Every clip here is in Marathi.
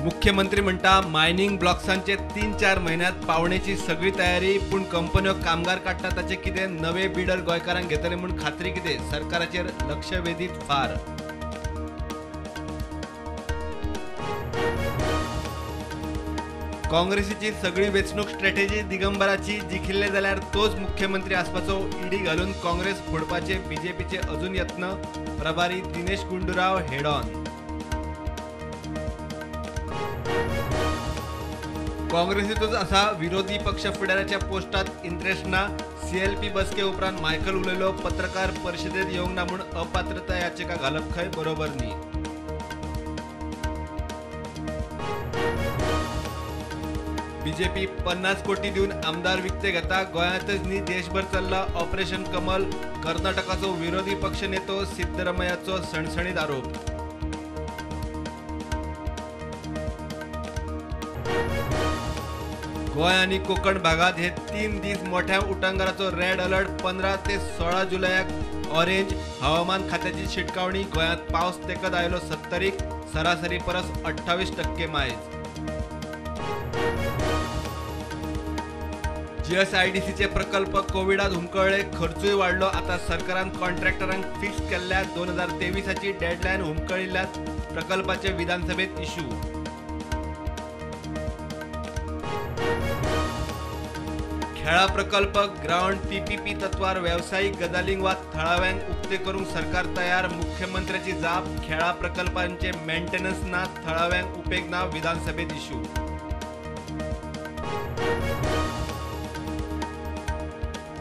मुख्यमंत्री म्हणता मायनिंग ब्लॉक्सांचे 3-4 महिन्यात पावण्याची सगळी तयारी, पण कंपन्यो कामगार काडटा ताचे कितें नवे बिडर गोंयकारांक घेतले म्हूण खात्री कितें, सरकाराचेर लक्ष वेधीत फार. काँग्रेसीची सगळी वेचणूक स्ट्रॅटेजी दिगंबराची जिखिल्ले जाल्यार तोच मुख्यमंत्री आसपाचो ईडी घालून काँग्रेस फोडपाचे बीजेपीचे अजून यत्न, प्रभारी दिनेश गुंडूराव हेड ऑन. काँग्रेसीतूच असा विरोधी पक्ष फुडाऱ्याच्या पोस्टात इंटरेस्ट ना. CLP बसके उपरांत मायकल उलयलो, पत्रकार परिशदेत येवंक ना म्हूण अपात्रता याचिका घालप खंय बरोबर न्ही. बीजेपी 50 कोटी दिवन आमदार विकते घेता. गोंयांतच न्ही देशभर चल्ला ऑपरेशन कमल. कर्नाटकाचो विरोधी पक्ष नेतो सिद्धरामय्याचो सणसणीत आरोप. गोंय आनी कोकण भागात हे 3 दीस मोठ्या उटंगराचो रेड अलर्ट. 15 ते 16 जुलयाक ऑरेंज. हवामान खात्याची शिटकावणी. गोंयांत पावस तेकत आयलो 70क, सरासरी परस 28% मायज. GSIDCचे प्रकल्प कोविडात हुमकळ्ळे, खर्चूय वाडलो. आता सरकारान कॉन्ट्रॅक्टरांक फिक्स केल्ल्या 2023ची डेडलायन हुमकळिल्ल्यात. प्रकल्पाचे विधानसभेत इश्यू. खेळा प्रकल्प ग्राउंड PPP तत्वार व्यावसायिक गजालींक वा थळाव्यांक उक्ते करूंक सरकार तयार. मुख्यमंत्र्याची जाप. खेळा प्रकल्पांचे मेंटेनन्स ना, थळाव्यांक उपेग ना. विधानसभेत इश्यू.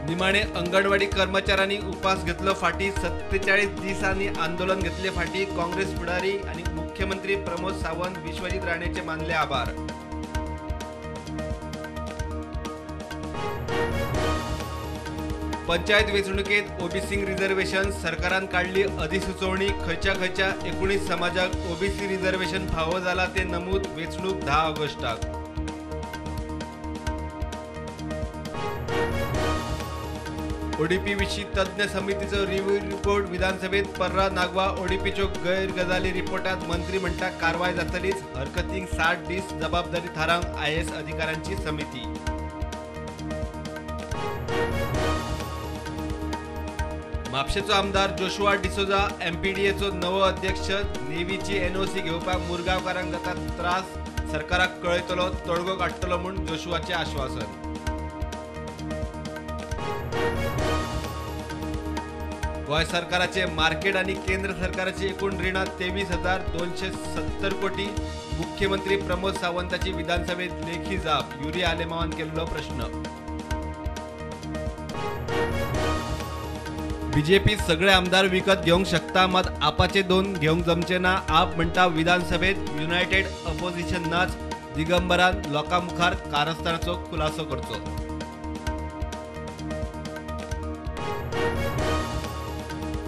निमाणे अंगणवाडी कर्मचाऱ्यांनी उपास घेतलो फाटी. 47 दिसांनी आंदोलन घेतले फाटी. काँग्रेस फुडारी आणि मुख्यमंत्री प्रमोद सावंत विश्वजीत राणेचे मानले आभार. पंचायत वेंचणुकेत ओबीसी रिझर्वेशन. सरकारान काढली अधिसुचोवणी. खंयच्या 19 समाजाक ओबीसी रिझर्वेशन फावो जाला ते नमूद. वेंचणूक 10 ऑगस्टाक. ओडीपी विशीं तज्ञ समितीचो रिव्ह्यू रिपोर्ट विधानसभेत. पर्रा नागवा. ओडीपीच्यो गैरगजाली रिपोर्टात मंत्री म्हणटा कारवाय जातलीच. हरकतींक 60 दीस. जबाबदारी थारावंक IAS अधिकाऱ्यांची समिती. म्हापशेचो आमदार जोशुआ डिसोजा MPDAचो नवो अध्यक्ष. नेव्हीची NOC घेवपाक मुरगांवकारांक जाता त्रास. सरकाराक कळयतलो, तोडगो काडटलो म्हूण जोशुआचे आश्वासन. गोंय सरकाराचे मार्केट आणि केंद्र सरकाराची एकूण रिणां 23,270 कोटी. मुख्यमंत्री प्रमोद सावंताची विधानसभेत लेखी जाप. युरिया आलेमावान केल्लो प्रश्न. बीजेपी सगळे आमदार विकत घेवंक शकता, मात आपाचे 2 घेवंक जमचे ना. आप म्हणटा विधानसभेत युनायटेड अपोजिशन नाच. दिगंबरान लोकांमुखार कारस्थानाचो खुलासो करचो.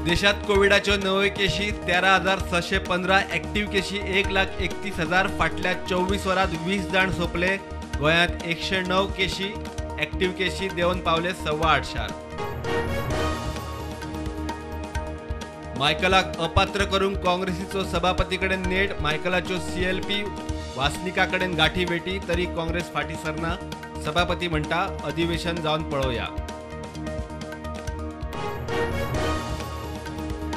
देशात कोविडाच्यो नव्यो केशी 13,615. ॲक्टिव्ह केशी 1,31,000. फाटल्या 24 वरांत 20 जाण सोंपले. गोंयांत 109 केशी. ॲक्टिव्ह केशी देंवन पावले 850. मायकलाक अपात्र करूंक काँग्रेसीचो सभापती कडेन नेट. मायकलाच्यो CLP वासनिका कडेन गाठी भेटी, तरी काँग्रेस फाटी सरना. सभापती म्हणटा अधिवेशन जावन पळोवया.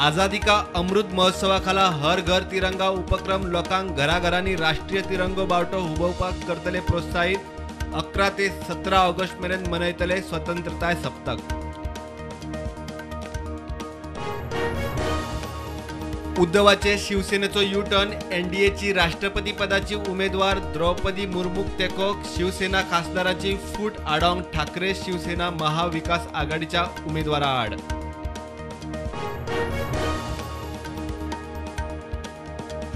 आझादी का अमृत महोत्सवा खाला हर घर तिरंगा उपक्रम. लोकांक घराघरांनी राष्ट्रीय तिरंगो बावटो हुबोवपाक करतले प्रोत्साहीत. 11 ते 17 ऑगस्ट मेरेन मनयतले स्वतंत्रताय सप्तक. उद्धवाचे शिवसेनेचो U-टर्न. NDAची राष्ट्रपती पदाची उमेदवार द्रौपदी मुर्मूक तेको. शिवसेना खासदाराची फूट आडोंक ठाकरे शिवसेना महाविकास आघाडीच्या उमेदवारा आड.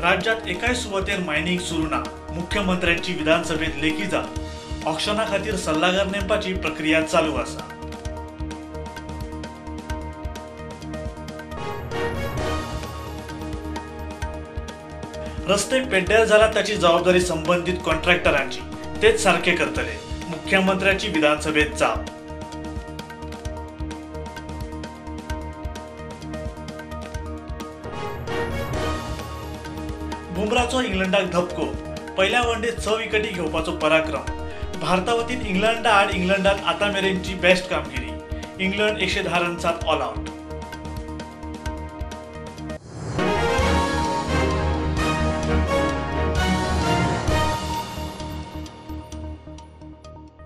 राज्यात एकाय सुवातेर मायनिंग सुरू ना. मुख्यमंत्र्यांची विधानसभेत लेखी जाप. ऑक्शना खातीर सल्लागार नेमपाची प्रक्रिया चालू आसा. रस्ते पेड्ड्यार जाला ताची जबाबदारी संबंधित कॉन्ट्रॅक्टरांची. तेच सारखे करतले. मुख्यमंत्र्यांची विधानसभेत जाप. बुमराचो इंग्लंडाक धपको. पहिल्या वनडेत 6 विकेटी घेवपाचो पराक्रम। भारता वतीन इंग्लंडात आतामेरेनची बेस्ट कामगिरी। इंग्लंड 110 रन्सात ऑल आउट।